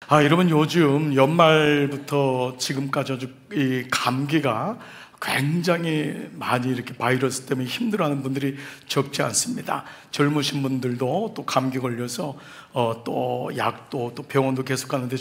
여러분, 요즘 연말부터 지금까지 아주 이 감기가 굉장히 많이 이렇게 바이러스 때문에 힘들어하는 분들이 적지 않습니다. 젊으신 분들도 또 감기 걸려서 또 약도 또 병원도 계속 가는데,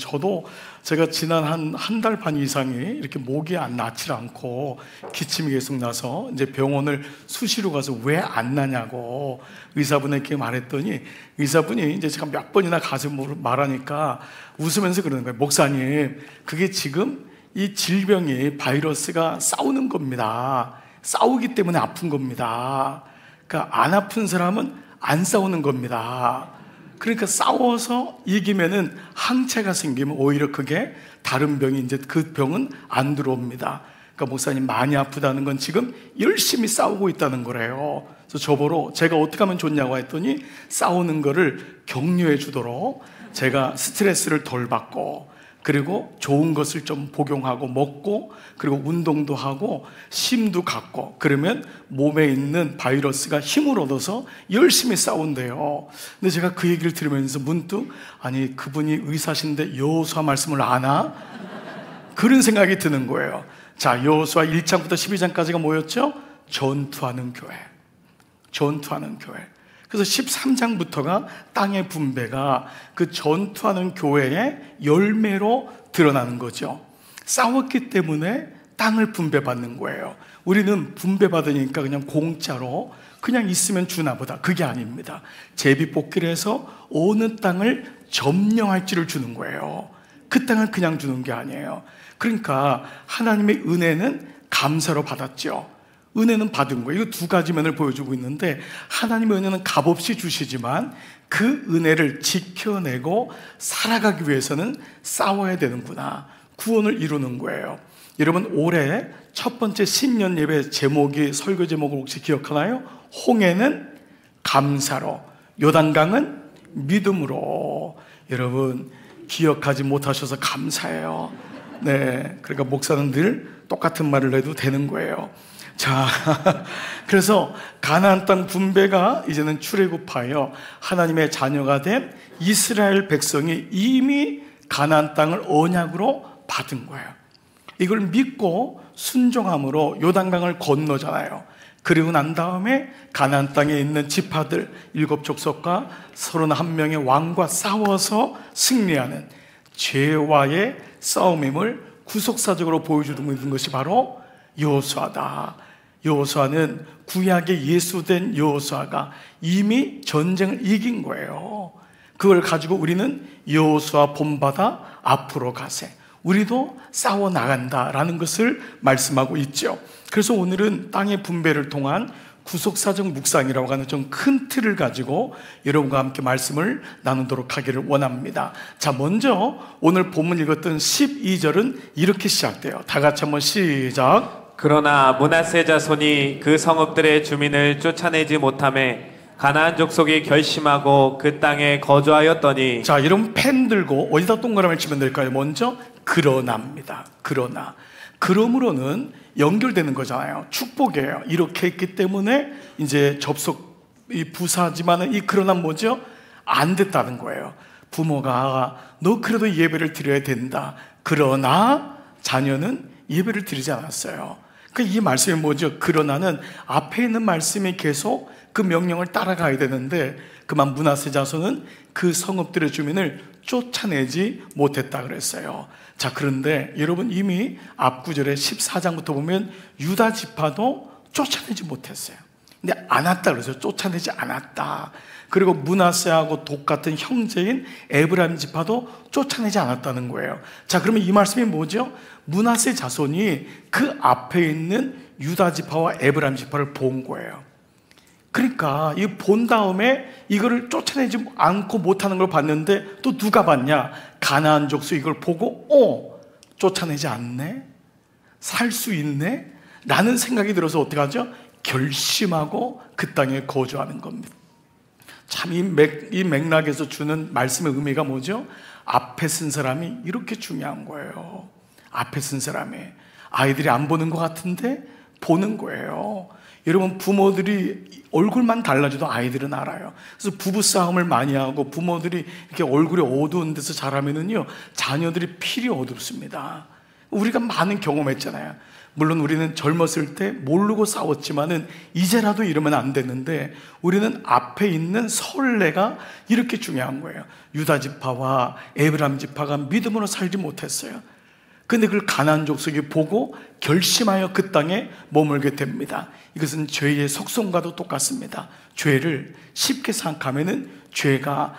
제가 지난 한 달 반 이상이 이렇게 목이 안 낫질 않고 기침이 계속 나서 이제 병원을 수시로 가서 왜 안 나냐고 의사분에게 말했더니, 의사분이 이제 제가 몇 번이나 가서 말하니까 웃으면서 그러는 거예요. 목사님, 그게 지금 이 질병이, 바이러스가 싸우는 겁니다. 싸우기 때문에 아픈 겁니다. 그러니까 안 아픈 사람은 안 싸우는 겁니다. 그러니까 싸워서 이기면은 항체가 생기면 오히려 그게 다른 병이, 이제 그 병은 안 들어옵니다. 그러니까 목사님, 많이 아프다는 건 지금 열심히 싸우고 있다는 거래요. 그래서 저보러 제가 어떻게 하면 좋냐고 했더니, 싸우는 거를 격려해 주도록 제가 스트레스를 덜 받고, 그리고 좋은 것을 좀 복용하고 먹고, 그리고 운동도 하고 심도 갖고, 그러면 몸에 있는 바이러스가 힘을 얻어서 열심히 싸운대요. 근데 제가 그 얘기를 들으면서 문득, 아니, 그분이 의사신데 여호수아 말씀을 아나? 그런 생각이 드는 거예요. 자, 여호수아 1장부터 12장까지가 뭐였죠? 전투하는 교회. 전투하는 교회. 그래서 13장부터가 땅의 분배가 그 전투하는 교회의 열매로 드러나는 거죠. 싸웠기 때문에 땅을 분배받는 거예요. 우리는 분배받으니까 그냥 공짜로 그냥 있으면 주나 보다. 그게 아닙니다. 제비뽑기를 해서 어느 땅을 점령할지를 주는 거예요. 그 땅을 그냥 주는 게 아니에요. 그러니까 하나님의 은혜는 감사로 받았죠. 은혜는 받은 거예요. 이거 두 가지 면을 보여주고 있는데, 하나님의 은혜는 값없이 주시지만 그 은혜를 지켜내고 살아가기 위해서는 싸워야 되는구나. 구원을 이루는 거예요. 여러분, 올해 첫 번째 신년 예배 제목이, 설교 제목을 혹시 기억하나요? 홍해는 감사로, 요단강은 믿음으로. 여러분, 기억하지 못하셔서 감사해요. 네, 그러니까 목사는 늘 똑같은 말을 해도 되는 거예요. 자, 그래서 가나안 땅 분배가 이제는 출애굽하여 하나님의 자녀가 된 이스라엘 백성이 이미 가나안 땅을 언약으로 받은 거예요. 이걸 믿고 순종함으로 요단강을 건너잖아요. 그리고 난 다음에 가나안 땅에 있는 지파들 7족속과 31명의 왕과 싸워서 승리하는 죄와의 싸움임을 구속사적으로 보여주는 것이 바로 여호수아다. 여호수아는 구약의 예수된 여호수아가 이미 전쟁을 이긴 거예요. 그걸 가지고 우리는 여호수아 본받아 앞으로 가세, 우리도 싸워 나간다라는 것을 말씀하고 있죠. 그래서 오늘은 땅의 분배를 통한 구속사적 묵상이라고 하는 좀 큰 틀을 가지고 여러분과 함께 말씀을 나누도록 하기를 원합니다. 자, 먼저 오늘 본문 읽었던 12절은 이렇게 시작돼요. 다 같이 한번 시작. 그러나 므낫세 자손이 그 성읍들의 주민을 쫓아내지 못하매 가나안 족속이 결심하고 그 땅에 거주하였더니. 자, 여러분 펜 들고 어디다 동그라미를 치면 될까요? 먼저 그러나입니다. 그러나. 그러므로는 연결되는 거잖아요. 축복이에요. 이렇게 했기 때문에 이제 이 부사지만은 이 그러나 뭐죠? 안 됐다는 거예요. 부모가 너 그래도 예배를 드려야 된다. 그러나 자녀는 예배를 드리지 않았어요. 이 말씀이 뭐죠? 그러나는 앞에 있는 말씀이 계속 그 명령을 따라가야 되는데, 그만 므낫세 자손은 그 성읍들의 주민을 쫓아내지 못했다 그랬어요. 자, 그런데 여러분, 이미 앞구절에 14장부터 보면 유다 지파도 쫓아내지 못했어요. 근데 안 왔다 그래서 쫓아내지 않았다. 그리고 므낫세하고 똑같은 형제인 에브라임 지파도 쫓아내지 않았다는 거예요. 자, 그러면 이 말씀이 뭐죠? 므낫세 자손이 그 앞에 있는 유다 지파와 에브라임 지파를 본 거예요. 그러니까 이 본 다음에 이거를 쫓아내지 않고 못하는 걸 봤는데, 또 누가 봤냐? 가나안 족속 이걸 보고 쫓아내지 않네? 살 수 있네? 라는 생각이 들어서 어떻게 하죠? 결심하고 그 땅에 거주하는 겁니다. 참 이 맥락에서 주는 말씀의 의미가 뭐죠? 앞에 쓴 사람이 이렇게 중요한 거예요. 앞에 쓴 사람이. 아이들이 안 보는 것 같은데 보는 거예요. 여러분, 부모들이 얼굴만 달라져도 아이들은 알아요. 그래서 부부싸움을 많이 하고 부모들이 이렇게 얼굴이 어두운 데서 자라면은요, 자녀들이 필이 어둡습니다. 우리가 많은 경험했잖아요. 물론 우리는 젊었을 때 모르고 싸웠지만은 이제라도 이러면 안 되는데, 우리는 앞에 있는 선례가 이렇게 중요한 거예요. 유다 지파와 에브라임 지파가 믿음으로 살지 못했어요. 근데 그걸 가나안 족속이 보고 결심하여 그 땅에 머물게 됩니다. 이것은 죄의 속성과도 똑같습니다. 죄를 쉽게 생각하면은 죄가,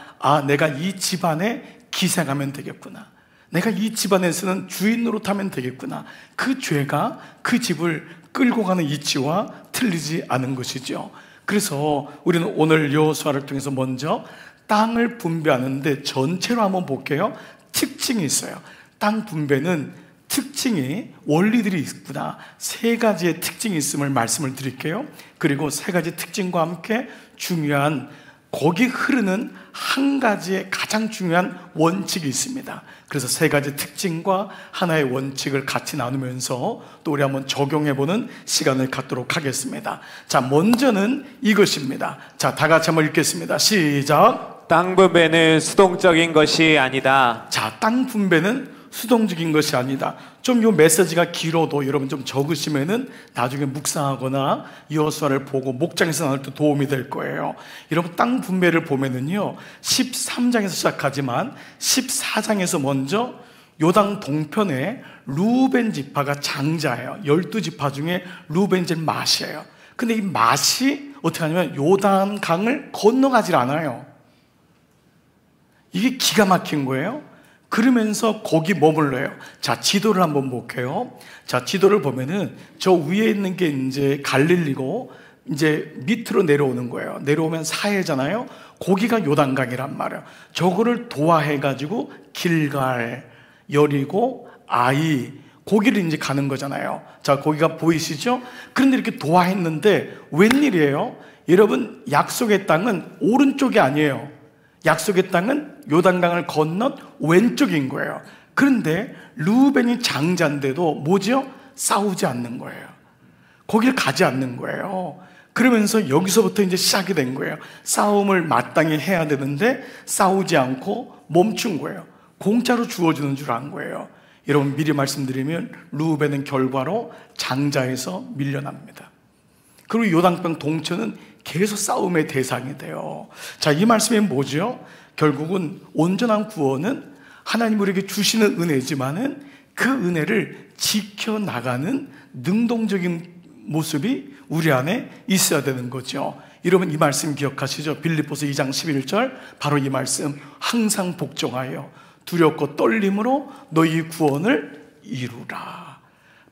내가 이 집안에 기생하면 되겠구나, 내가 이 집안에서는 주인 노릇하면 되겠구나, 그 죄가 그 집을 끌고 가는 이치와 틀리지 않은 것이죠. 그래서 우리는 오늘 여호수아를 통해서 먼저 땅을 분배하는데 전체로 한번 볼게요. 특징이 있어요. 땅 분배는 특징이, 원리들이 있구나, 세 가지의 특징이 있음을 말씀을 드릴게요. 그리고 세 가지 특징과 함께 중요한, 거기 흐르는 한 가지의 가장 중요한 원칙이 있습니다. 그래서 세 가지 특징과 하나의 원칙을 같이 나누면서 또 우리 한번 적용해보는 시간을 갖도록 하겠습니다. 자, 먼저는 이것입니다. 자, 다 같이 한번 읽겠습니다. 시작. 땅 분배는 수동적인 것이 아니다. 자, 땅 분배는 수동적인 것이 아니다. 좀 이 메시지가 길어도 여러분 좀 적으시면은 나중에 묵상하거나 여호수아를 보고 목장에서 나눌 때 도움이 될 거예요. 여러분, 땅 분배를 보면은요, 13장에서 시작하지만 14장에서 먼저 요단 동편에 루벤 지파가 장자예요. 12지파 중에 루벤 제일 맏이에요. 근데 이 맏이 어떻게 하냐면 요단 강을 건너가질 않아요. 이게 기가 막힌 거예요. 그러면서 거기 머물러요. 자, 지도를 한번 볼게요. 자, 지도를 보면은 저 위에 있는 게 이제 갈릴리고, 이제 밑으로 내려오는 거예요. 내려오면 사해잖아요. 거기가 요단강이란 말이에요. 저거를 도하해가지고 길갈, 여리고, 아이, 거기를 이제 가는 거잖아요. 자, 거기가 보이시죠? 그런데 이렇게 도하했는데 웬일이에요? 여러분, 약속의 땅은 오른쪽이 아니에요. 약속의 땅은 요단강을 건넌 왼쪽인 거예요. 그런데 루벤이 장자인데도 뭐죠? 싸우지 않는 거예요. 거길 가지 않는 거예요. 그러면서 여기서부터 이제 시작이 된 거예요. 싸움을 마땅히 해야 되는데 싸우지 않고 멈춘 거예요. 공짜로 주어주는 줄 안 거예요. 여러분, 미리 말씀드리면 루벤은 결과로 장자에서 밀려납니다. 그리고 요단강 동천은 계속 싸움의 대상이 돼요. 자, 이 말씀이 뭐죠? 결국은 온전한 구원은 하나님 우리에게 주시는 은혜지만은 그 은혜를 지켜나가는 능동적인 모습이 우리 안에 있어야 되는 거죠. 여러분, 이 말씀 기억하시죠? 빌립보서 2장 11절, 바로 이 말씀, 항상 복종하여 두렵고 떨림으로 너희 구원을 이루라.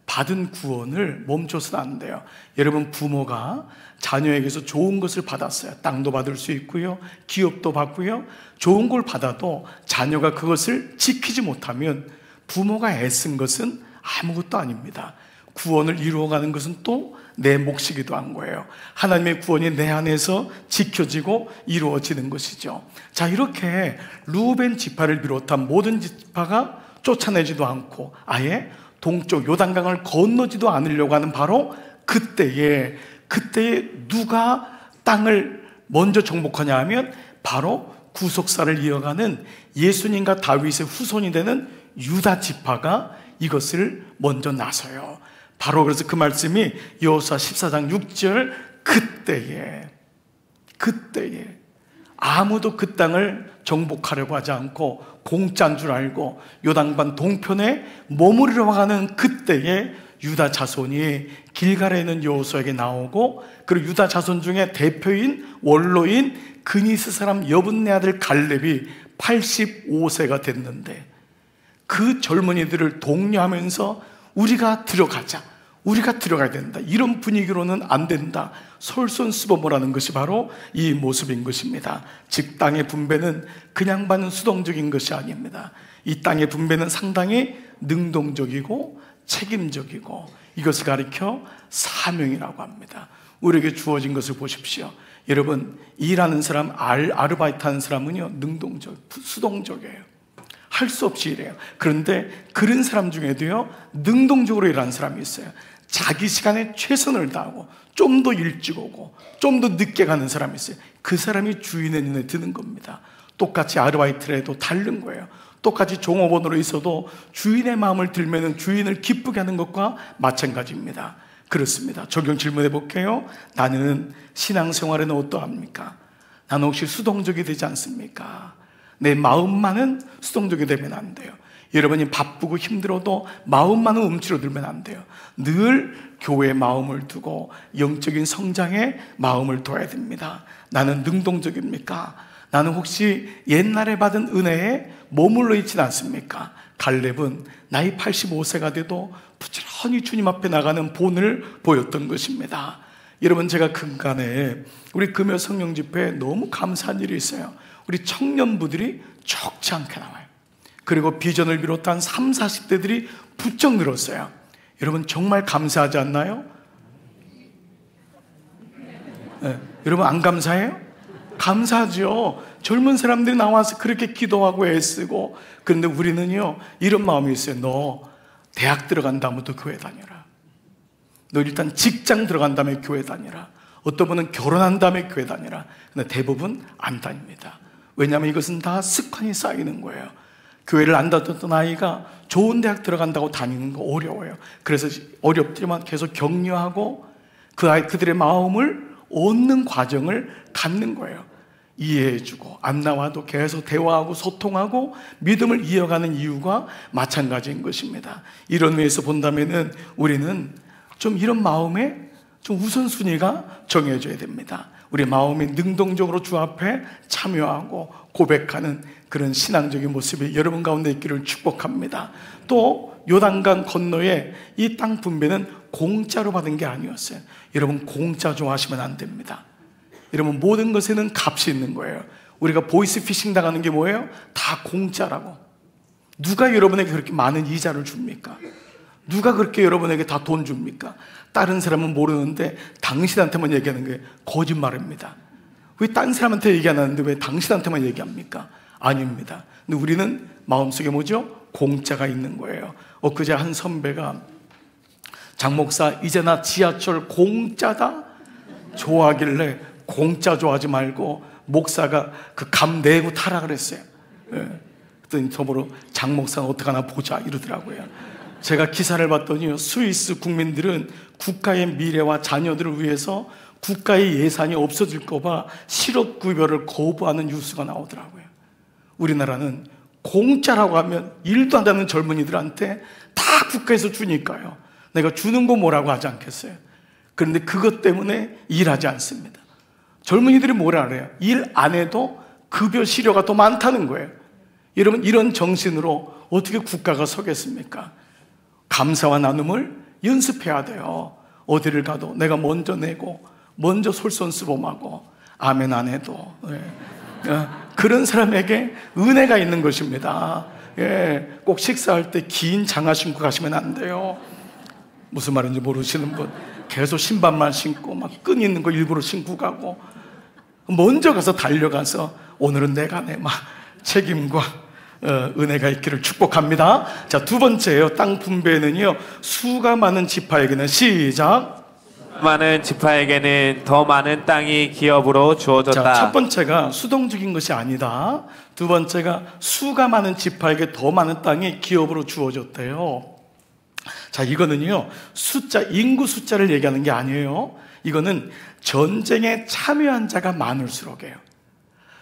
받은 구원을 멈춰서는 안 돼요. 여러분, 부모가 자녀에게서 좋은 것을 받았어요. 땅도 받을 수 있고요, 기업도 받고요. 좋은 걸 받아도 자녀가 그것을 지키지 못하면 부모가 애쓴 것은 아무것도 아닙니다. 구원을 이루어가는 것은 또 내 몫이기도 한 거예요. 하나님의 구원이 내 안에서 지켜지고 이루어지는 것이죠. 자, 이렇게 루벤 지파를 비롯한 모든 지파가 쫓아내지도 않고 아예 동쪽 요단강을 건너지도 않으려고 하는 바로 그때에 누가 땅을 먼저 정복하냐 하면 바로 구속사를 이어가는 예수님과 다윗의 후손이 되는 유다 지파가 이것을 먼저 나서요. 바로 그래서 그 말씀이 여호수아 14장 6절, 그때에 아무도 그 땅을 정복하려고 하지 않고 공짜인 줄 알고 요단강 동편에 머무르러 가는 그때에 유다 자손이 길갈에 있는 여호수아에게 나오고, 그리고 유다 자손 중에 대표인 원로인 그니스 사람 여분네 아들 갈렙이 85세가 됐는데 그 젊은이들을 독려하면서 우리가 들어가야 된다, 이런 분위기로는 안 된다, 솔선수범을 것이 바로 이 모습인 것입니다. 즉, 땅의 분배는 그냥 받는 수동적인 것이 아닙니다. 이 땅의 분배는 상당히 능동적이고 책임적이고, 이것을 가리켜 사명이라고 합니다. 우리에게 주어진 것을 보십시오. 여러분, 일하는 사람, 아르바이트 하는 사람은요, 수동적이에요. 할 수 없이 일해요. 그런데 그런 사람 중에도요, 능동적으로 일하는 사람이 있어요. 자기 시간에 최선을 다하고 좀 더 일찍 오고 좀 더 늦게 가는 사람이 있어요. 그 사람이 주인의 눈에 드는 겁니다. 똑같이 아르바이트를 해도 다른 거예요. 똑같이 종업원으로 있어도 주인의 마음을 들면 주인을 기쁘게 하는 것과 마찬가지입니다. 그렇습니다. 적용 질문해 볼게요. 나는 신앙생활에는 어떠합니까? 나는 혹시 수동적이 되지 않습니까? 내 마음만은 수동적이 되면 안 돼요. 여러분이 바쁘고 힘들어도 마음만은 움츠러들면 안 돼요. 늘 교회에 마음을 두고 영적인 성장에 마음을 둬야 됩니다. 나는 능동적입니까? 나는 혹시 옛날에 받은 은혜에 머물러 있지는 않습니까? 갈렙은 나이 85세가 돼도 부지런히 주님 앞에 나가는 본을 보였던 것입니다. 여러분, 제가 근간에 우리 금요 성령 집회에 너무 감사한 일이 있어요. 우리 청년부들이 적지 않게 나와요. 그리고 비전을 비롯한 30, 40대들이 부쩍 늘었어요. 여러분, 정말 감사하지 않나요? 네. 여러분, 안 감사해요? 감사하죠. 젊은 사람들이 나와서 그렇게 기도하고 애쓰고. 그런데 우리는요, 이런 마음이 있어요. 너 대학 들어간 다음부터 교회 다녀라. 너 일단 직장 들어간 다음에 교회 다니라. 어떤 분은 결혼한 다음에 교회 다니라. 근데 대부분 안 다닙니다. 왜냐하면 이것은 다 습관이 쌓이는 거예요. 교회를 안 다녔던 아이가 좋은 대학 들어간다고 다니는 거 어려워요. 그래서 어렵지만 계속 격려하고 그들의 마음을 얻는 과정을 갖는 거예요. 이해해주고 안 나와도 계속 대화하고 소통하고 믿음을 이어가는 이유가 마찬가지인 것입니다. 이런 의미에서 본다면은 우리는 좀 이런 마음에 좀 우선순위가 정해져야 됩니다. 우리 마음이 능동적으로 주 앞에 참여하고 고백하는 그런 신앙적인 모습이 여러분 가운데 있기를 축복합니다. 또 요단강 건너에 이 땅 분배는 공짜로 받은 게 아니었어요. 여러분, 공짜 좋아하시면 안 됩니다. 여러분, 모든 것에는 값이 있는 거예요. 우리가 보이스피싱 당하는 게 뭐예요? 다 공짜라고. 누가 여러분에게 그렇게 많은 이자를 줍니까? 누가 그렇게 여러분에게 다 돈 줍니까? 다른 사람은 모르는데 당신한테만 얘기하는 게 거짓말입니다. 왜 딴 사람한테 얘기 안 하는데 왜 당신한테만 얘기합니까? 아닙니다. 근데 우리는 마음속에 뭐죠? 공짜가 있는 거예요. 엊그제 한 선배가 장 목사, 이제 나 지하철 공짜다 좋아하길래 공짜 좋아하지 말고 목사가 그 값 내고 타라 그랬어요. 그랬더니 저보러 장 목사는 어떡하나 보자 이러더라고요. 제가 기사를 봤더니 스위스 국민들은 국가의 미래와 자녀들을 위해서 국가의 예산이 없어질까 봐 실업급여를 거부하는 뉴스가 나오더라고요. 우리나라는 공짜라고 하면 일도 안 하는 젊은이들한테 다 국가에서 주니까요. 내가 주는 거 뭐라고 하지 않겠어요? 그런데 그것 때문에 일하지 않습니다. 젊은이들이 뭐라 그래요? 일 안 해도 급여 실효가 더 많다는 거예요. 여러분, 이런 정신으로 어떻게 국가가 서겠습니까? 감사와 나눔을 연습해야 돼요. 어디를 가도 내가 먼저 내고 먼저 솔선수범하고 아멘 안 해도 그런 사람에게 은혜가 있는 것입니다. 꼭 식사할 때 긴 장화 신고 가시면 안 돼요. 무슨 말인지 모르시는 분 계속 신발만 신고 막 끈 있는 거 일부러 신고 가고 먼저 가서 달려가서 오늘은 내가 내 책임과 은혜가 있기를 축복합니다. 자, 두 번째예요. 땅 분배는요, 수가 많은 지파에게는 시작. 많은 지파에게는 더 많은 땅이 기업으로 주어졌다. 자, 첫 번째가 수동적인 것이 아니다. 두 번째가 수가 많은 지파에게 더 많은 땅이 기업으로 주어졌대요. 자, 이거는요, 인구 숫자를 얘기하는 게 아니에요. 이거는 전쟁에 참여한 자가 많을수록이에요.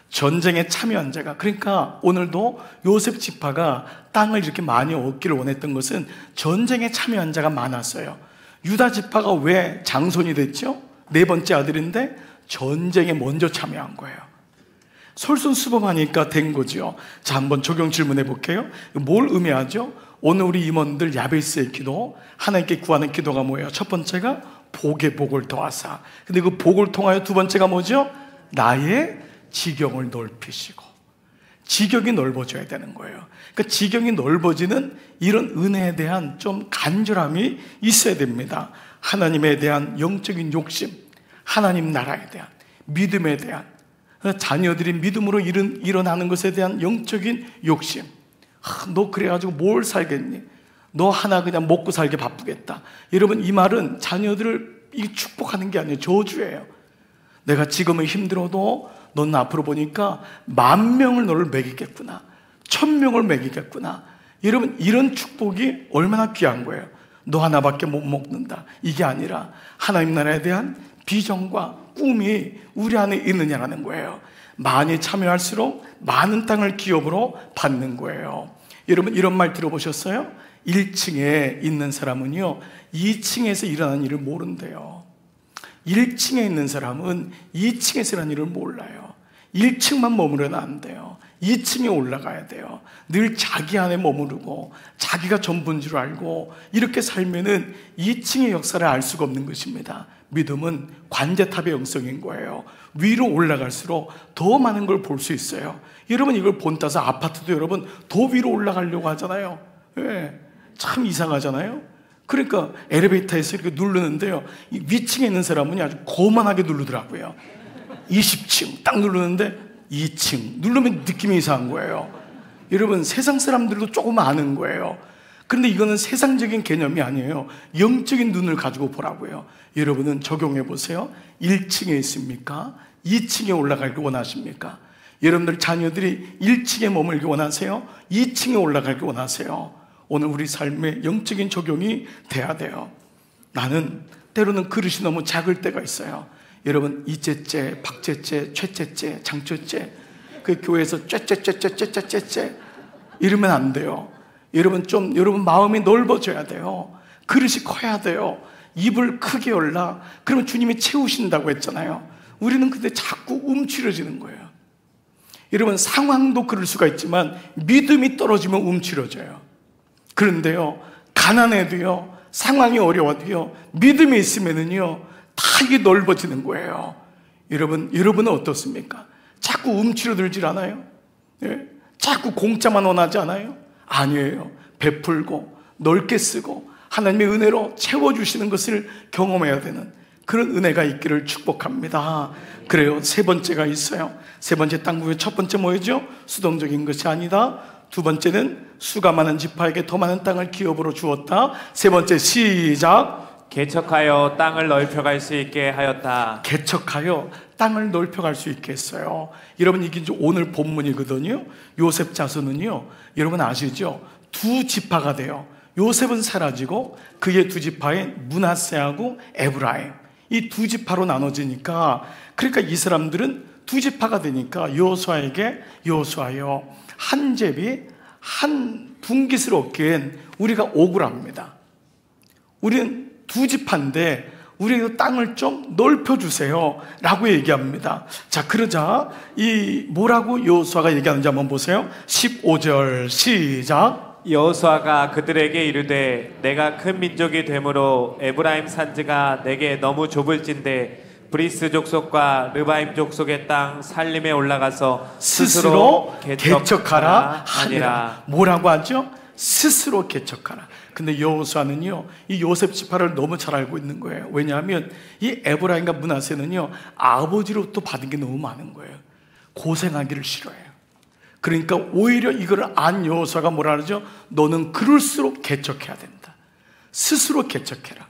전쟁에 참여한 자가. 그러니까 오늘도 요셉 지파가 땅을 이렇게 많이 얻기를 원했던 것은 전쟁에 참여한 자가 많았어요. 유다 지파가 왜 장손이 됐죠? 네 번째 아들인데 전쟁에 먼저 참여한 거예요. 솔선수범하니까 된 거죠. 자, 한번 적용 질문해 볼게요. 뭘 의미하죠? 오늘 우리 임원들 야베스의 기도, 하나님께 구하는 기도가 뭐예요? 첫 번째가 복에 복을 더하사. 근데 그 복을 통하여 두 번째가 뭐죠? 나의 지경을 넓히시고. 지경이 넓어져야 되는 거예요. 그러니까 지경이 넓어지는 이런 은혜에 대한 좀 간절함이 있어야 됩니다. 하나님에 대한 영적인 욕심, 하나님 나라에 대한 믿음에 대한, 자녀들이 믿음으로 일어나는 것에 대한 영적인 욕심. 너 그래가지고 뭘 살겠니? 너 하나 그냥 먹고 살게 바쁘겠다. 여러분, 이 말은 자녀들을 축복하는 게 아니에요. 저주예요. 내가 지금은 힘들어도 넌 앞으로 보니까 10,000명을 너를 먹이겠구나, 1,000명을 먹이겠구나. 여러분, 이런 축복이 얼마나 귀한 거예요. 너 하나밖에 못 먹는다, 이게 아니라 하나님 나라에 대한 비전과 꿈이 우리 안에 있느냐라는 거예요. 많이 참여할수록 많은 땅을 기업으로 받는 거예요. 여러분, 이런 말 들어보셨어요? 1층에 있는 사람은요 2층에서 일어나는 일을 모른대요. 1층에 있는 사람은 2층에서 일어나는 일을 몰라요. 1층만 머무르면 안 돼요. 2층에 올라가야 돼요. 늘 자기 안에 머무르고 자기가 전부인 줄 알고 이렇게 살면은 2층의 역사를 알 수가 없는 것입니다. 믿음은 관제탑의 영성인 거예요. 위로 올라갈수록 더 많은 걸 볼 수 있어요. 여러분, 이걸 본따서 아파트도 여러분 더 위로 올라가려고 하잖아요. 예, 참 이상하잖아요. 그러니까 엘리베이터에서 이렇게 누르는데요, 이 위층에 있는 사람은 아주 거만하게 누르더라고요. 20층 딱 누르는데 2층 누르면 느낌이 이상한 거예요. 여러분, 세상 사람들도 조금 아는 거예요. 그런데 이거는 세상적인 개념이 아니에요. 영적인 눈을 가지고 보라고요. 여러분은 적용해 보세요. 1층에 있습니까? 2층에 올라가길 원하십니까? 여러분들 자녀들이 1층에 머물기 원하세요? 2층에 올라가길 원하세요? 오늘 우리 삶의 영적인 적용이 돼야 돼요. 나는 때로는 그릇이 너무 작을 때가 있어요. 여러분, 이째째, 박째째, 최째째, 장째째, 그 교회에서 째째째째째째째 이러면 안 돼요. 여러분 마음이 넓어져야 돼요. 그릇이 커야 돼요. 입을 크게 열라. 그러면 주님이 채우신다고 했잖아요. 우리는 근데 자꾸 움츠려지는 거예요. 여러분, 상황도 그럴 수가 있지만 믿음이 떨어지면 움츠려져요. 그런데요, 가난해도요, 상황이 어려워도요, 믿음이 있으면은요, 다 이게 넓어지는 거예요. 여러분은 어떻습니까? 자꾸 움츠러들질 않아요? 예? 자꾸 공짜만 원하지 않아요? 아니에요. 베풀고 넓게 쓰고 하나님의 은혜로 채워주시는 것을 경험해야 되는 그런 은혜가 있기를 축복합니다. 그래요. 세 번째가 있어요. 세 번째 땅 구의 첫 번째 뭐였죠? 수동적인 것이 아니다. 두 번째는 수가 많은 지파에게 더 많은 땅을 기업으로 주었다. 세 번째, 시작. 개척하여 땅을 넓혀갈 수 있게 하였다. 개척하여 땅을 넓혀갈 수 있게 했어요. 여러분, 이게 이제 오늘 본문이거든요. 요셉 자손은요, 여러분 아시죠? 두 지파가 돼요. 요셉은 사라지고 그의 두 지파인 므낫세하고 에브라임, 이 두 지파로 나눠지니까, 그러니까 이 사람들은 두 지파가 되니까 여호수아여, 한 제비 한 분깃을 얻기엔 우리가 억울합니다. 우리는 두 지파인데 우리에게 땅을 좀 넓혀주세요 라고 얘기합니다. 자, 그러자 뭐라고 여호수아가 얘기하는지 한번 보세요. 15절 시작. 여호수아가 그들에게 이르되 내가 큰 민족이 되므로 에브라임 산지가 내게 너무 좁을진대 브리스 족속과 르바임 족속의 땅 살림에 올라가서 스스로 개척하라 하니라. 뭐라고 하죠? 스스로 개척하라. 근데 여호수아는요, 이 요셉 지파를 너무 잘 알고 있는 거예요. 왜냐하면 이 에브라임과 므낫세는요, 아버지로부터 받은 게 너무 많은 거예요. 고생하기를 싫어해요. 그러니까 오히려 이거를 안 여호수아가 뭐라 그러죠? 너는 그럴수록 개척해야 된다. 스스로 개척해라.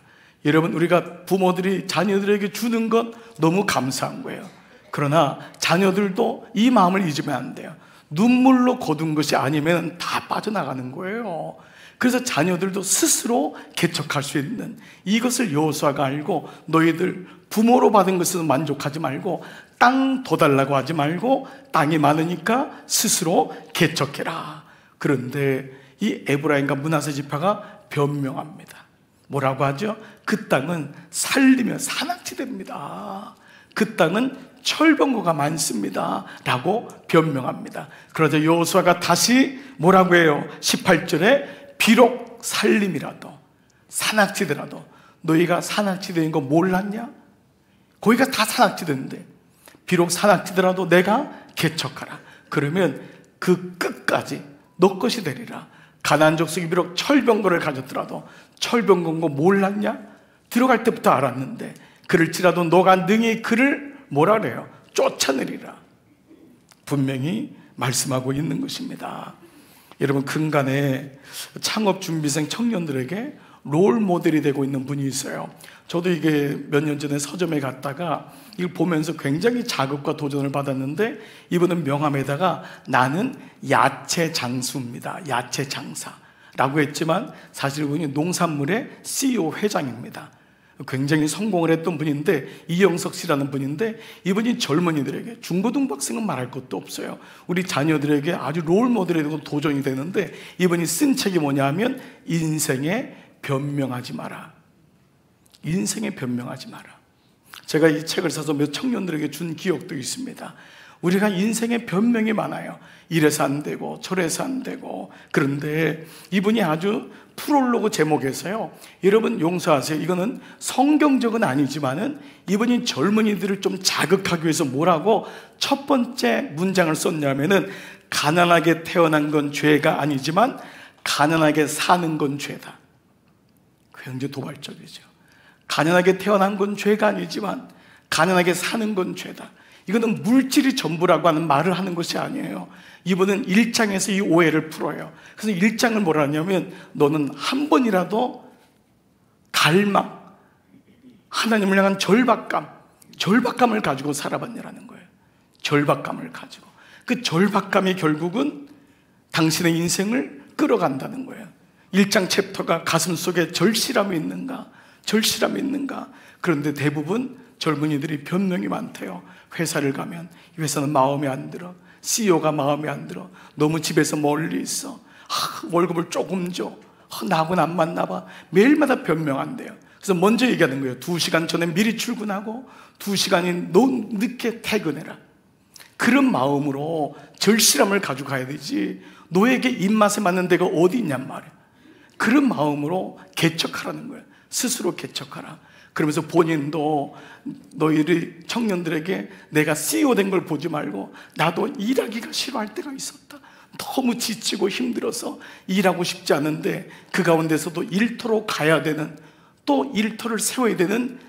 여러분, 우리가 부모들이 자녀들에게 주는 건 너무 감사한 거예요. 그러나 자녀들도 이 마음을 잊으면 안 돼요. 눈물로 거둔 것이 아니면 다 빠져나가는 거예요. 그래서 자녀들도 스스로 개척할 수 있는 이것을 여호수아가 알고, 너희들 부모로 받은 것은 만족하지 말고 땅 더 달라고 하지 말고 땅이 많으니까 스스로 개척해라. 그런데 이 에브라임과 므낫세 지파가 변명합니다. 뭐라고 하죠? 그 땅은 살리면 산악지대입니다. 그 땅은 철병거가 많습니다 라고 변명합니다. 그러자 여호수아가 다시 뭐라고 해요? 18절에 비록 살림이라도 산악지대라도 너희가 산악지대인 거 몰랐냐? 거기가 다 산악지대인데 비록 산악지대라도 내가 개척하라. 그러면 그 끝까지 너 것이 되리라. 가나안 족속이 비록 철병거를 가졌더라도 철병거인 거 몰랐냐? 들어갈 때부터 알았는데 그럴지라도 너가 능히 그를 뭐라 그래요? 쫓아내리라. 분명히 말씀하고 있는 것입니다. 여러분, 근간에 창업준비생 청년들에게 롤 모델이 되고 있는 분이 있어요. 저도 이게 몇 년 전에 서점에 갔다가 이걸 보면서 굉장히 자극과 도전을 받았는데, 이분은 명함에다가 나는 야채 장수입니다, 야채 장사라고 했지만 사실 이분이 농산물의 CEO 회장입니다. 굉장히 성공을 했던 분인데, 이영석 씨라는 분인데, 이분이 젊은이들에게, 중고등학생은 말할 것도 없어요, 우리 자녀들에게 아주 롤 모델이 되고 도전이 되는데, 이분이 쓴 책이 뭐냐면 인생에 변명하지 마라. 인생에 변명하지 마라. 제가 이 책을 사서 몇 청년들에게 준 기억도 있습니다. 우리가 인생에 변명이 많아요. 이래서 안 되고 저래서 안 되고. 그런데 이분이 아주 프롤로그 제목에서요, 여러분 용서하세요, 이거는 성경적은 아니지만은 이분이 젊은이들을 좀 자극하기 위해서 뭐라고 첫 번째 문장을 썼냐면은, 가난하게 태어난 건 죄가 아니지만 가난하게 사는 건 죄다. 굉장히 도발적이죠. 가난하게 태어난 건 죄가 아니지만 가난하게 사는 건 죄다. 이거는 물질이 전부라고 하는 말을 하는 것이 아니에요. 이분은 1장에서 이 오해를 풀어요. 그래서 1장을 뭐라 하냐면, 너는 한 번이라도 갈망, 하나님을 향한 절박감을 가지고 살아봤냐라는 거예요. 절박감을 가지고. 그 절박감이 결국은 당신의 인생을 끌어간다는 거예요. 1장 챕터가 가슴속에 절실함이 있는가? 절실함이 있는가? 그런데 대부분 젊은이들이 변명이 많대요. 회사를 가면 이 회사는 마음에 안 들어, CEO가 마음에 안 들어, 너무 집에서 멀리 있어, 월급을 조금 줘, 나하고는 안 맞나 봐. 매일마다 변명한대요. 그래서 먼저 얘기하는 거예요. 2시간 전에 미리 출근하고 2시간이 늦게 퇴근해라. 그런 마음으로 절실함을 가지고 가야 되지, 너에게 입맛에 맞는 데가 어디 있냔 말이에요. 그런 마음으로 개척하라는 거예요. 스스로 개척하라. 그러면서 본인도 너희들 청년들에게 내가 CEO 된 걸 보지 말고, 나도 일하기가 싫어할 때가 있었다, 너무 지치고 힘들어서 일하고 싶지 않은데 그 가운데서도 일터로 가야 되는, 또 일터를 세워야 되는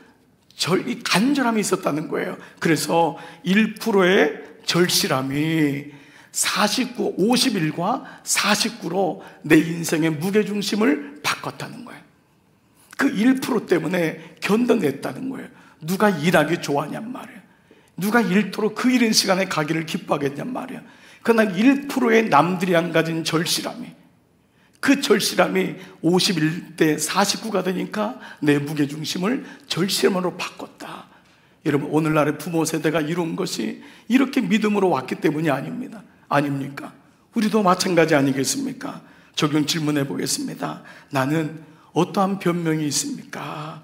이 간절함이 있었다는 거예요. 그래서 1%의 절실함이 51과 49로 내 인생의 무게중심을 바꿨다는 거예요. 그 1% 때문에 견뎌냈다는 거예요. 누가 일하기 좋아하냔 말이에요. 누가 일터로 그 이른 시간에 가기를 기뻐하겠냔 말이에요. 그러나 1%의 남들이 안 가진 절실함이, 그 절실함이 51대 49가 되니까 내 무게중심을 절실함으로 바꿨다. 여러분, 오늘날의 부모 세대가 이룬 것이 이렇게 믿음으로 왔기 때문이 아닙니까? 우리도 마찬가지 아니겠습니까? 적용 질문해 보겠습니다. 나는 어떠한 변명이 있습니까?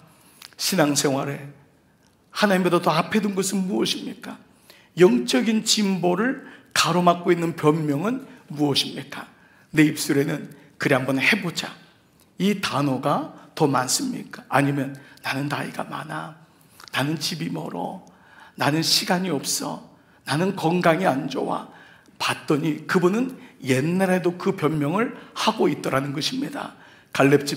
신앙생활에 하나님보다 더 앞에 둔 것은 무엇입니까? 영적인 진보를 가로막고 있는 변명은 무엇입니까? 내 입술에는 그래 한번 해보자, 이 단어가 더 많습니까? 아니면 나는 나이가 많아, 나는 집이 멀어, 나는 시간이 없어, 나는 건강이 안 좋아. 봤더니 그분은 옛날에도 그 변명을 하고 있더라는 것입니다. 갈렙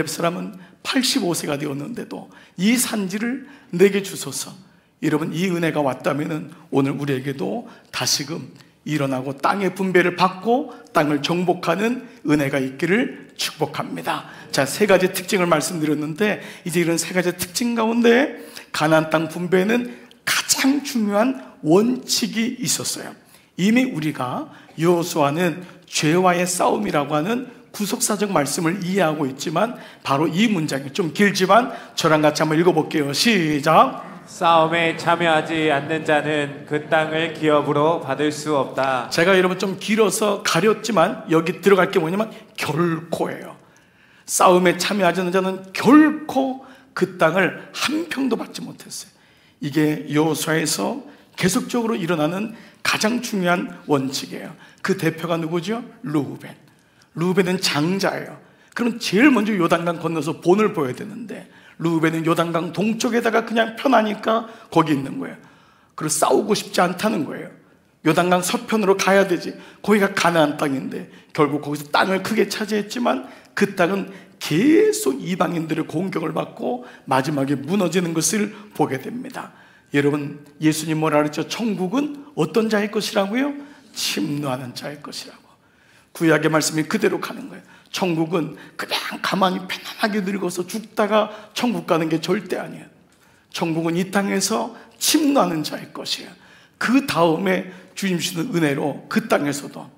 사람은 85세가 되었는데도 이 산지를 내게 주소서. 여러분, 이 은혜가 왔다면 오늘 우리에게도 다시금 일어나고 땅의 분배를 받고 땅을 정복하는 은혜가 있기를 축복합니다. 자, 3가지 특징을 말씀드렸는데, 이제 이런 3가지 특징 가운데 가나안 땅 분배에는 가장 중요한 원칙이 있었어요. 이미 우리가 여호수아는 죄와의 싸움이라고 하는 구속사적 말씀을 이해하고 있지만, 바로 이 문장이 좀 길지만 저랑 같이 한번 읽어볼게요. 시작. 싸움에 참여하지 않는 자는 그 땅을 기업으로 받을 수 없다. 제가 여러분 좀 길어서 가렸지만 여기 들어갈 게 뭐냐면 결코예요. 싸움에 참여하지 않는 자는 결코 그 땅을 한 평도 받지 못했어요. 이게 여호수아에서 계속적으로 일어나는 가장 중요한 원칙이에요. 그 대표가 누구죠? 르우벤은 장자예요. 그럼 제일 먼저 요단강 건너서 본을 보여야 되는데, 르우벤은 요단강 동쪽에다가 그냥 편하니까 거기 있는 거예요. 그리고 싸우고 싶지 않다는 거예요. 요단강 서편으로 가야 되지. 거기가 가나안 땅인데 결국 거기서 땅을 크게 차지했지만 그 땅은 계속 이방인들의 공격을 받고 마지막에 무너지는 것을 보게 됩니다. 여러분, 예수님 뭐라 그랬죠? 천국은 어떤 자의 것이라고요? 침노하는 자의 것이라고. 구약의 말씀이 그대로 가는 거예요. 천국은 그냥 가만히 편안하게 늙어서 죽다가 천국 가는 게 절대 아니에요. 천국은 이 땅에서 침노하는 자의 것이에요. 그 다음에 주님 주시는 은혜로 그 땅에서도.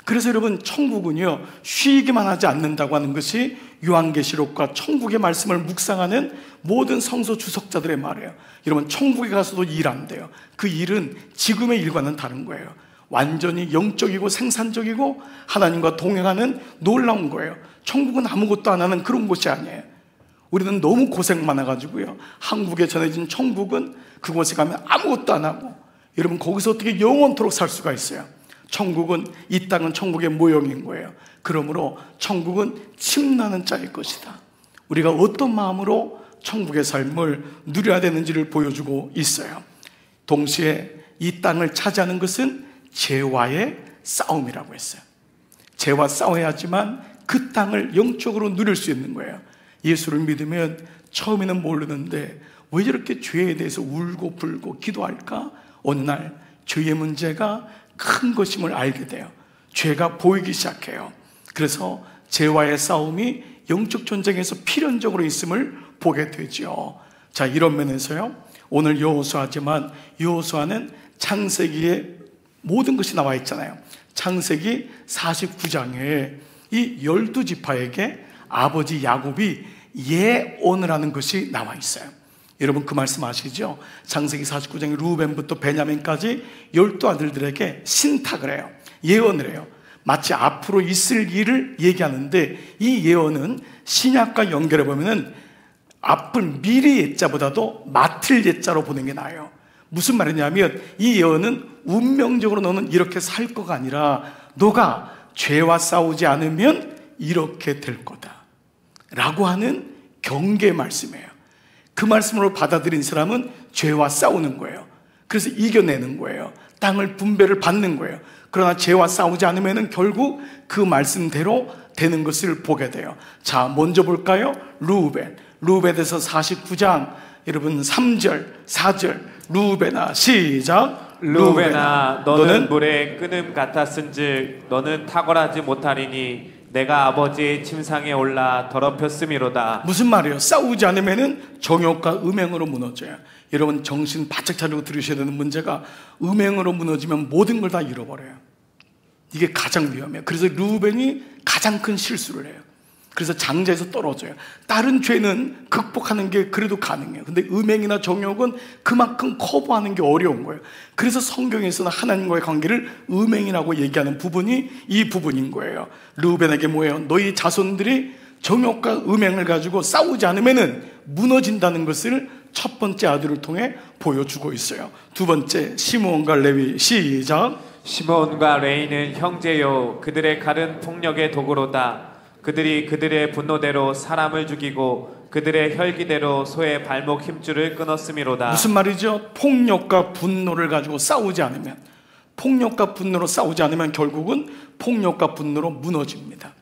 그래서 여러분, 천국은요 쉬기만 하지 않는다고 하는 것이 요한계시록과 천국의 말씀을 묵상하는 모든 성서 주석자들의 말이에요. 여러분, 천국에 가서도 일한대요. 그 일은 지금의 일과는 다른 거예요. 완전히 영적이고 생산적이고 하나님과 동행하는 놀라운 거예요. 천국은 아무것도 안 하는 그런 곳이 아니에요. 우리는 너무 고생 많아가지고요, 한국에 전해진 천국은 그곳에 가면 아무것도 안 하고, 여러분 거기서 어떻게 영원토록 살 수가 있어요? 천국은, 이 땅은 천국의 모형인 거예요. 그러므로 천국은 침나는 자일 것이다. 우리가 어떤 마음으로 천국의 삶을 누려야 되는지를 보여주고 있어요. 동시에 이 땅을 차지하는 것은 죄와의 싸움이라고 했어요. 죄와 싸워야지만 그 땅을 영적으로 누릴 수 있는 거예요. 예수를 믿으면 처음에는 모르는데 왜 저렇게 죄에 대해서 울고 불고 기도할까? 어느 날 죄의 문제가 큰 것임을 알게 돼요. 죄가 보이기 시작해요. 그래서 죄와의 싸움이 영적 전쟁에서 필연적으로 있음을 보게 되죠. 자, 이런 면에서요, 오늘 여호수아지만 여호수아는 창세기에 모든 것이 나와 있잖아요. 창세기 49장에 이 12지파에게 아버지 야곱이 예언을 하는 것이 나와 있어요. 여러분 그 말씀 아시죠? 창세기 49장에 루벤부터 베냐민까지 12아들들에게 신탁을 해요. 예언을 해요. 마치 앞으로 있을 일을 얘기하는데, 이 예언은 신약과 연결해 보면은 앞을 미리 예자보다도 맡을 예자로 보는 게 나아요. 무슨 말이냐면, 이 예언은 운명적으로 너는 이렇게 살 거가 아니라 너가 죄와 싸우지 않으면 이렇게 될 거다 라고 하는 경계의 말씀이에요. 그 말씀으로 받아들인 사람은 죄와 싸우는 거예요. 그래서 이겨내는 거예요. 땅을 분배를 받는 거예요. 그러나 죄와 싸우지 않으면 결국 그 말씀대로 되는 것을 보게 돼요. 자, 먼저 볼까요? 루벤에서 49장 여러분 3절 4절 루벤아 시작. 루벤아 너는 물의 끄름 같았은즉 너는 탁월하지 못하리니 내가 아버지의 침상에 올라 더럽혔음이로다. 무슨 말이에요? 싸우지 않으면 정욕과 음행으로 무너져요. 여러분 정신 바짝 차리고 들으셔야 되는 문제가, 음행으로 무너지면 모든 걸 다 잃어버려요. 이게 가장 위험해요. 그래서 루벤이 가장 큰 실수를 해요. 그래서 장자에서 떨어져요. 다른 죄는 극복하는 게 그래도 가능해요. 근데 음행이나 정욕은 그만큼 커버하는 게 어려운 거예요. 그래서 성경에서는 하나님과의 관계를 음행이라고 얘기하는 부분이 이 부분인 거예요. 르우벤에게 뭐예요? 너희 자손들이 정욕과 음행을 가지고 싸우지 않으면 무너진다는 것을 첫 번째 아들을 통해 보여주고 있어요. 두 번째, 시므온과 레위 시작. 시므온과 레위는 형제요 그들의 칼은 폭력의 도구로다. 그들이 그들의 분노대로 사람을 죽이고 그들의 혈기대로 소의 발목 힘줄을 끊었음이로다. 무슨 말이죠? 폭력과 분노를 가지고 싸우지 않으면, 폭력과 분노로 싸우지 않으면 결국은 폭력과 분노로 무너집니다.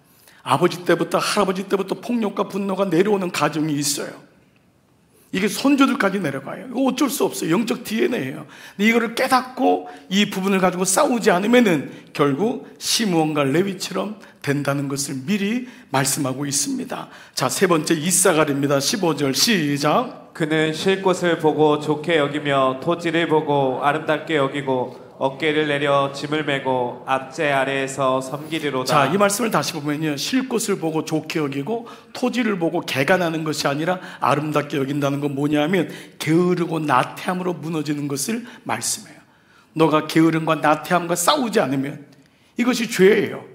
아버지 때부터 할아버지 때부터 폭력과 분노가 내려오는 가정이 있어요. 이게 손주들까지 내려가요. 이거 어쩔 수 없어요. 영적 DNA예요. 근데 이거를 깨닫고 이 부분을 가지고 싸우지 않으면은 결국 시므온과 레위처럼 된다는 것을 미리 말씀하고 있습니다. 자, 세 번째 이사갈입니다. 15절 시작. 그는 쉴 곳을 보고 좋게 여기며 토지를 보고 아름답게 여기고 어깨를 내려 짐을 메고 앞제 아래에서 섬기리로다. 자, 이 말씀을 다시 보면요, 쉴 곳을 보고 좋게 여기고 토지를 보고 개간하는 것이 아니라 아름답게 여긴다는 건 뭐냐면 게으르고 나태함으로 무너지는 것을 말씀해요. 너가 게으름과 나태함과 싸우지 않으면 이것이 죄예요.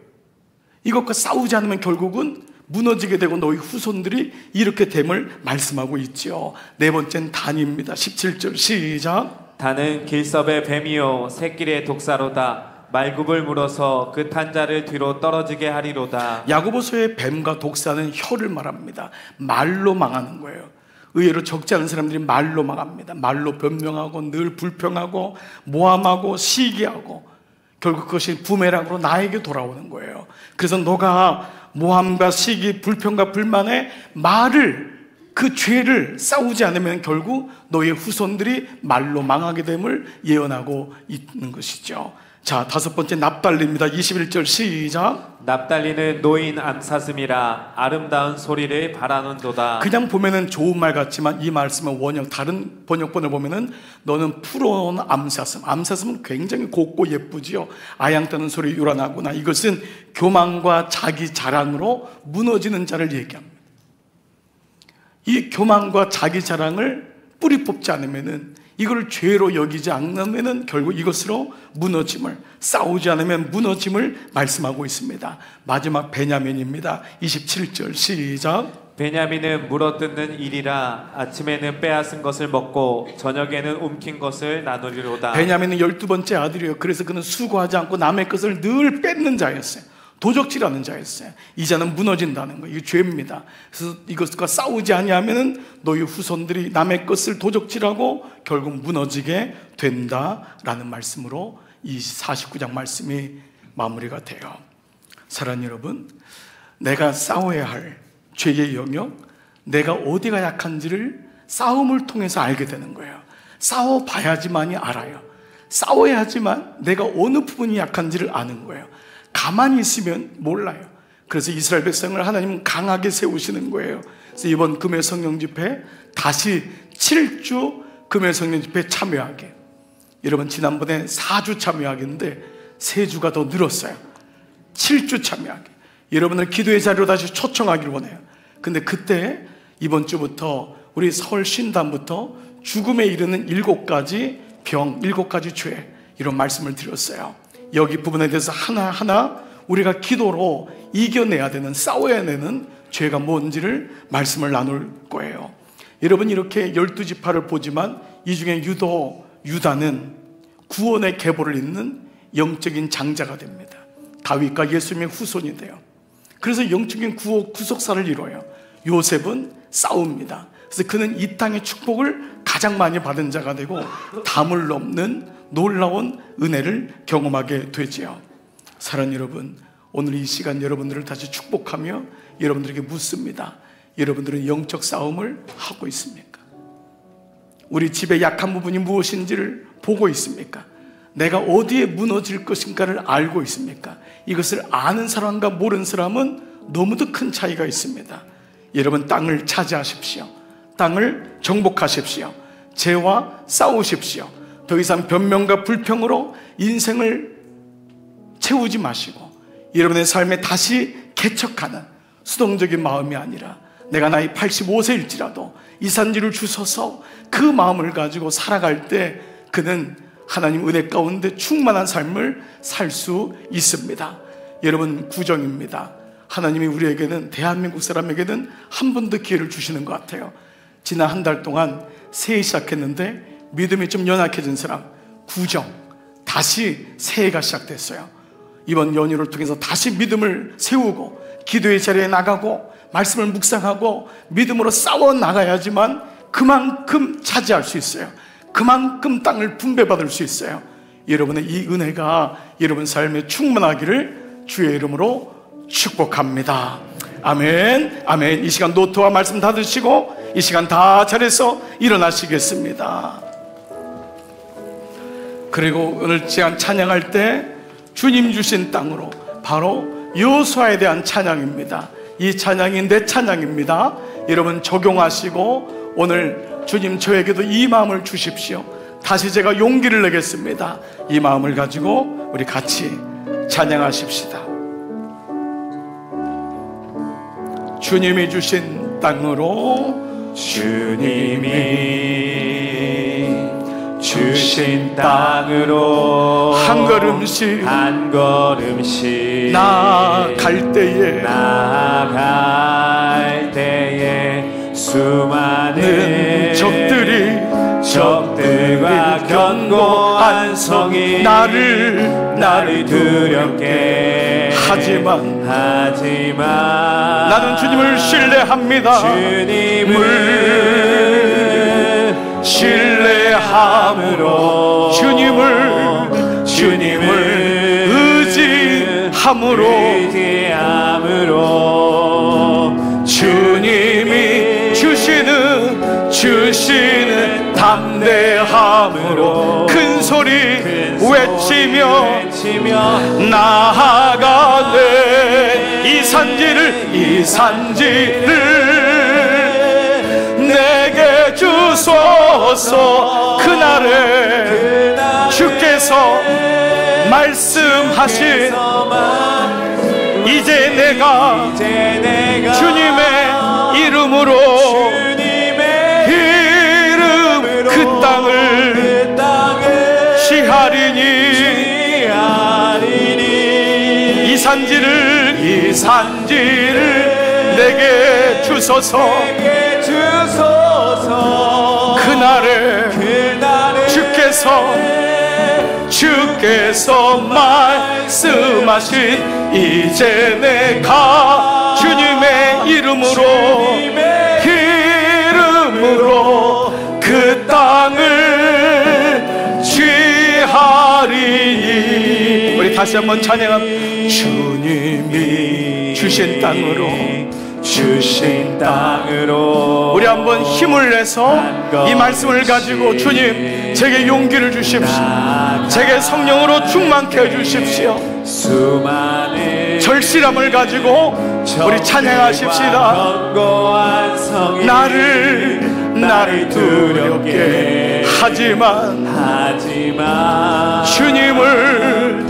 이것과 싸우지 않으면 결국은 무너지게 되고 너희 후손들이 이렇게 됨을 말씀하고 있죠. 네 번째는 단입니다. 17절 시작. 단은 길섭의 뱀이요 새끼의 독사로다. 말굽을 물어서 그 탄자를 뒤로 떨어지게 하리로다. 야고보서의 뱀과 독사는 혀를 말합니다. 말로 망하는 거예요. 의외로 적지 않은 사람들이 말로 망합니다. 말로 변명하고 늘 불평하고 모함하고 시기하고 결국 그것이 부메랑으로 나에게 돌아오는 거예요. 그래서 너가 모함과 시기, 불평과 불만에 말을, 그 죄를 싸우지 않으면 결국 너의 후손들이 말로 망하게 됨을 예언하고 있는 것이죠. 자, 5번째 납달리입니다. 21절 시작. 납달리는 노인 암사슴이라 아름다운 소리를 바라는도다. 그냥 보면은 좋은 말 같지만 이 말씀은 원형 다른 번역본을 보면은 너는 푸른 암사슴. 암사슴은 굉장히 곱고 예쁘지요. 아양 떠는 소리 요란하구나. 이것은 교만과 자기 자랑으로 무너지는 자를 얘기합니다. 이 교만과 자기 자랑을 뿌리 뽑지 않으면은, 이걸 죄로 여기지 않으면은 결국 이것으로 무너짐을, 싸우지 않으면 무너짐을 말씀하고 있습니다. 마지막 베냐민입니다. 27절 시작. 베냐민은 물어뜯는 일이라 아침에는 빼앗은 것을 먹고 저녁에는 움킨 것을 나누리로다. 베냐민은 12번째 아들이에요. 그래서 그는 수고하지 않고 남의 것을 늘 뺏는 자였어요. 도적질하는 자였어요. 이 자는 무너진다는 거예요. 이게 죄입니다. 그래서 이것과 싸우지 아니하면은 너희 후손들이 남의 것을 도적질하고 결국 무너지게 된다라는 말씀으로 이 49장 말씀이 마무리가 돼요. 사랑하는 여러분, 내가 싸워야 할 죄의 영역, 내가 어디가 약한지를 싸움을 통해서 알게 되는 거예요. 싸워봐야지만이 알아요. 싸워야지만 내가 어느 부분이 약한지를 아는 거예요. 가만히 있으면 몰라요. 그래서 이스라엘 백성을 하나님은 강하게 세우시는 거예요. 그래서 이번 금요 성령 집회 다시 7주 금요 성령 집회 참여하게, 여러분 지난번에 4주 참여하겠는데 3주가 더 늘었어요. 7주 참여하게 여러분을 기도의 자리로 다시 초청하기를 원해요. 근데 그때 이번 주부터 우리 서울 신단부터 죽음에 이르는 7가지 병, 7가지 죄, 이런 말씀을 드렸어요. 여기 부분에 대해서 하나하나 우리가 기도로 이겨내야 되는, 싸워야 되는 죄가 뭔지를 말씀을 나눌 거예요. 여러분 이렇게 12지파를 보지만 이 중에 유다는 구원의 계보를 잇는 영적인 장자가 됩니다. 다윗과 예수님의 후손이 돼요. 그래서 영적인 구속사를 이뤄요. 요셉은 싸웁니다. 그래서 그는 이 땅의 축복을 가장 많이 받은 자가 되고 담을 넘는 놀라운 은혜를 경험하게 되지요. 사랑하는 여러분, 오늘 이 시간 여러분들을 다시 축복하며 여러분들에게 묻습니다. 여러분들은 영적 싸움을 하고 있습니까? 우리 집의 약한 부분이 무엇인지를 보고 있습니까? 내가 어디에 무너질 것인가를 알고 있습니까? 이것을 아는 사람과 모르는 사람은 너무도 큰 차이가 있습니다. 여러분 땅을 차지하십시오. 땅을 정복하십시오. 죄와 싸우십시오. 더 이상 변명과 불평으로 인생을 채우지 마시고 여러분의 삶에 다시 개척하는 수동적인 마음이 아니라, 내가 나이 85세일지라도 이 산지를 주셔서 그 마음을 가지고 살아갈 때 그는 하나님 은혜 가운데 충만한 삶을 살 수 있습니다. 여러분 구정입니다. 하나님이 우리에게는, 대한민국 사람에게는 한 번 더 기회를 주시는 것 같아요. 지난 한 달 동안 새해 시작했는데 믿음이 좀 연약해진 사람, 구정, 다시 새해가 시작됐어요. 이번 연휴를 통해서 다시 믿음을 세우고 기도의 자리에 나가고 말씀을 묵상하고 믿음으로 싸워 나가야지만 그만큼 차지할 수 있어요. 그만큼 땅을 분배받을 수 있어요. 여러분의 이 은혜가 여러분 삶에 충만하기를 주의 이름으로 축복합니다. 아멘, 아멘. 이 시간 노트와 말씀 다 드시고 이 시간 다 잘해서 일어나시겠습니다. 그리고 오늘 시간 찬양할 때 주님 주신 땅으로, 바로 여호수아에 대한 찬양입니다. 이 찬양이 내 찬양입니다. 여러분 적용하시고 오늘 주님 저에게도 이 마음을 주십시오. 다시 제가 용기를 내겠습니다. 이 마음을 가지고 우리 같이 찬양하십시다. 주님이 주신 땅으로, 주님이 주신 땅으로 한 걸음씩 나아갈 때에 수많은 적들과 견고한 성이 나를 두렵게 하지만 나는 주님을 신뢰합니다. 주님을 신뢰함으로, 주님을 의지함으로 주님이 주시는 담대함으로 큰 소리 외치며 나아가네. 이 산지를 내게 주소서. 그날에 주께서 말씀하신 이제 내가 주님의 이름으로 그 땅을 취하리니. 이 산지를 내게 주소서. 그날에 주께서 말씀하신 이제 내가 주님의 이름으로 그 땅을 취하리니. 우리 다시 한번 찬양합니다. 주님이 주신 땅으로 우리 한번 힘을 내서 이 말씀을 가지고 주님 제게 용기를 주십시오. 제게 성령으로 충만케 해주십시오. 절실함을 가지고 우리 찬양하십시다. 나를 두렵게 하지만 주님을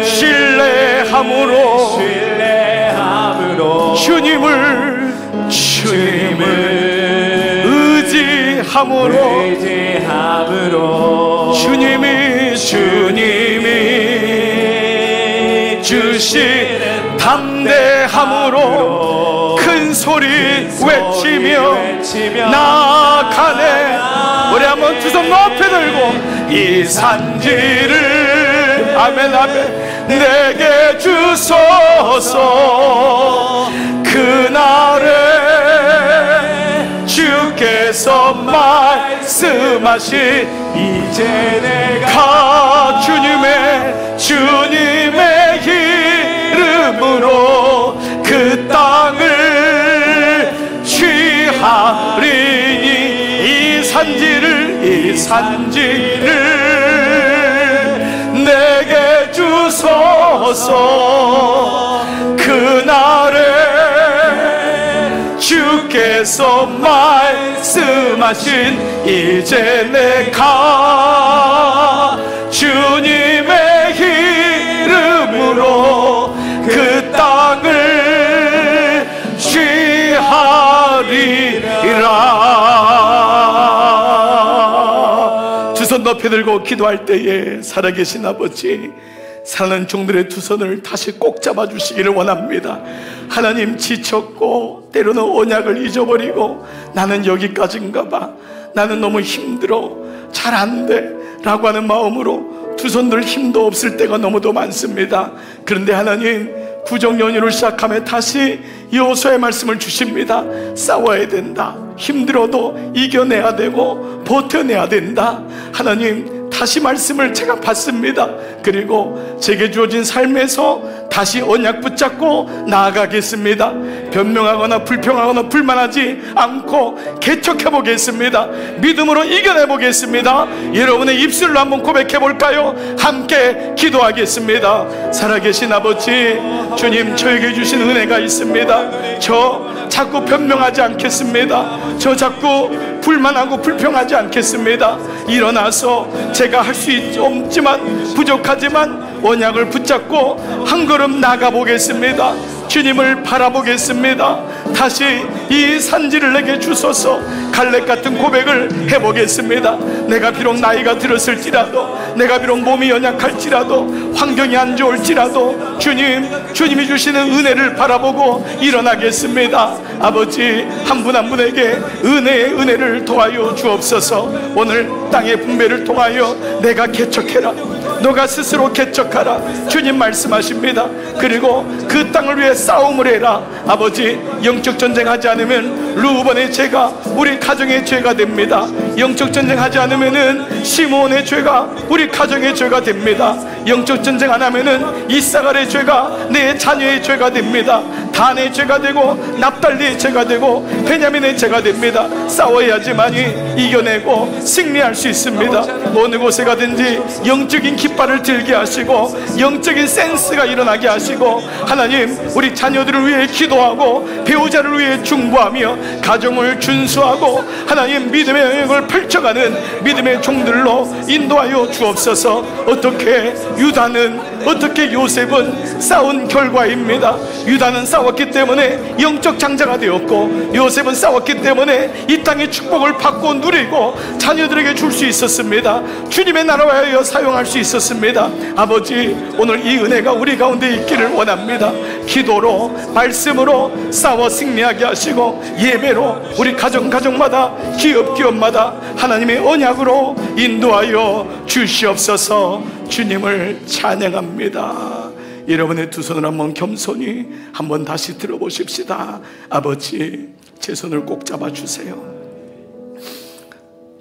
신뢰함으로 주님을 의지함으로 주님이 주신 담대함으로 큰 소리 외치며 나아가네. 우리 한번 두 손 높이 들고 이 산지를 아멘 내게 주소서. 그날에 주께서 말씀하신 이제 내가 주님의 이름으로 그 땅을 취하리니. 이 산지를 내게 주소서. 그날에 주께서 말씀하신 이제 내가 주님의 이름으로 그 땅을 취하리라. 두 손 높이 들고 기도할 때에 살아계신 아버지, 사는 종들의 두 손을 다시 꼭 잡아주시기를 원합니다. 하나님, 지쳤고 때로는 언약을 잊어버리고 나는 여기까지인가 봐, 나는 너무 힘들어, 잘 안 돼 라고 하는 마음으로 두 손 들 힘도 없을 때가 너무도 많습니다. 그런데 하나님, 구정연휴를 시작하며 다시 여호수아의 말씀을 주십니다. 싸워야 된다. 힘들어도 이겨내야 되고 버텨내야 된다. 하나님, 다시 말씀을 제가 받습니다. 그리고 제게 주어진 삶에서 다시 언약 붙잡고 나아가겠습니다. 변명하거나 불평하거나 불만하지 않고 개척해 보겠습니다. 믿음으로 이겨내 보겠습니다. 여러분의 입술로 한번 고백해 볼까요? 함께 기도하겠습니다. 살아계신 아버지, 주님, 저에게 주신 은혜가 있습니다. 저 자꾸 변명하지 않겠습니다. 저 자꾸 불만하고 불평하지 않겠습니다. 일어나서 제가 할 수 없지만, 부족하지만 언약을 붙잡고 한 걸음 나가 보겠습니다. 주님을 바라보겠습니다. 다시 이 산지를 내게 주소서. 갈렙 같은 고백을 해보겠습니다. 내가 비록 나이가 들었을지라도, 내가 비록 몸이 연약할지라도, 환경이 안 좋을지라도 주님이 주시는 은혜를 바라보고 일어나겠습니다. 아버지, 한 분 한 분에게 은혜를 도와여 주옵소서. 오늘 땅의 분배를 통하여 내가 개척해라, 너가 스스로 개척하라, 주님 말씀하십니다. 그리고 그 땅을 위해 싸움을 해라. 아버지, 영적 전쟁하지 않으면 루번의 죄가 우리 가정의 죄가 됩니다. 영적 전쟁하지 않으면은 시므온의 죄가 우리 가정의 죄가 됩니다. 영적 전쟁 안 하면은 이사갈의 죄가 내 자녀의 죄가 됩니다. 단의 죄가 되고 납달리의 죄가 되고 베냐민의 죄가 됩니다. 싸워야지만이 이겨내고 승리할 수 있습니다. 어느 곳에 가든지 영적인 깃발을 들게 하시고 영적인 센스가 일어나게 하시고, 하나님 우리 자녀들을 위해 기도하고 배우자를 위해 중보하며 가정을 준수하고 하나님 믿음의 영역을 펼쳐가는 믿음의 종들로 인도하여 주옵소서. 어떻게 유다는, 어떻게 요셉은 싸운 결과입니다. 유다는 싸웠기 때문에 영적 장자가 되었고, 요셉은 싸웠기 때문에 이 땅의 축복을 받고 누리고 자녀들에게 줄 수 있었습니다. 주님의 나라에 사용할 수 있었습니다. 아버지, 오늘 이 은혜가 우리 가운데 있기를 원합니다. 기도로, 말씀으로 싸워 승리하게 하시고, 예배로 우리 가정마다, 기업마다 하나님의 언약으로 인도하여 주시옵소서. 주님을 찬양합니다. 여러분의 두 손을 한번 겸손히 한번 다시 들어보십시다. 아버지, 제 손을 꼭 잡아주세요.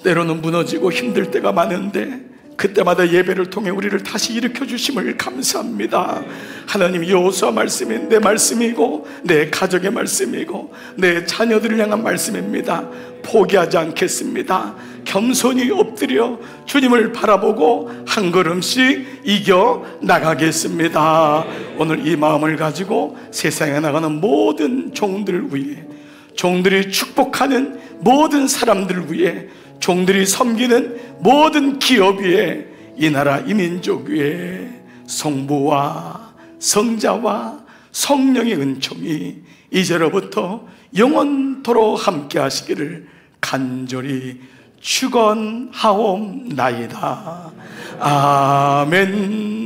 때로는 무너지고 힘들 때가 많은데 그때마다 예배를 통해 우리를 다시 일으켜 주심을 감사합니다. 하나님, 여호수아 말씀이 내 말씀이고 내 가족의 말씀이고 내 자녀들을 향한 말씀입니다. 포기하지 않겠습니다. 겸손히 엎드려 주님을 바라보고 한 걸음씩 이겨 나가겠습니다. 오늘 이 마음을 가지고 세상에 나가는 모든 종들 위해, 종들이 축복하는 모든 사람들 위해, 종들이 섬기는 모든 기업 위에, 이 나라 이 민족 위에 성부와 성자와 성령의 은총이 이제로부터 영원토록 함께 하시기를 간절히 축원하옵나이다. 아멘.